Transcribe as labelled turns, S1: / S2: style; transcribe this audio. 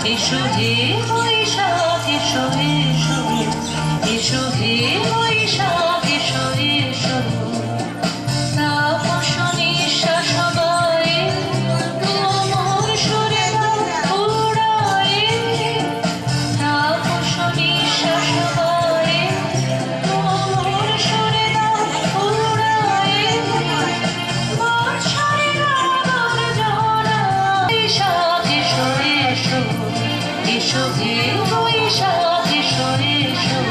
S1: এসো হে বৈশাখ এসো এসো, এসো হে বৈশাখ এসো এসো। তাপস নিঃশ্বাস বায়ে কোমল সুরে উড়ায়ে, তাপস নিঃশ্বাস বায়ে কোমল সুরে উড়ায়ে। বর্ষার আবর্জনা বৈশাখ এসো এসো, এসো হে বৈশাখ এসো এসো।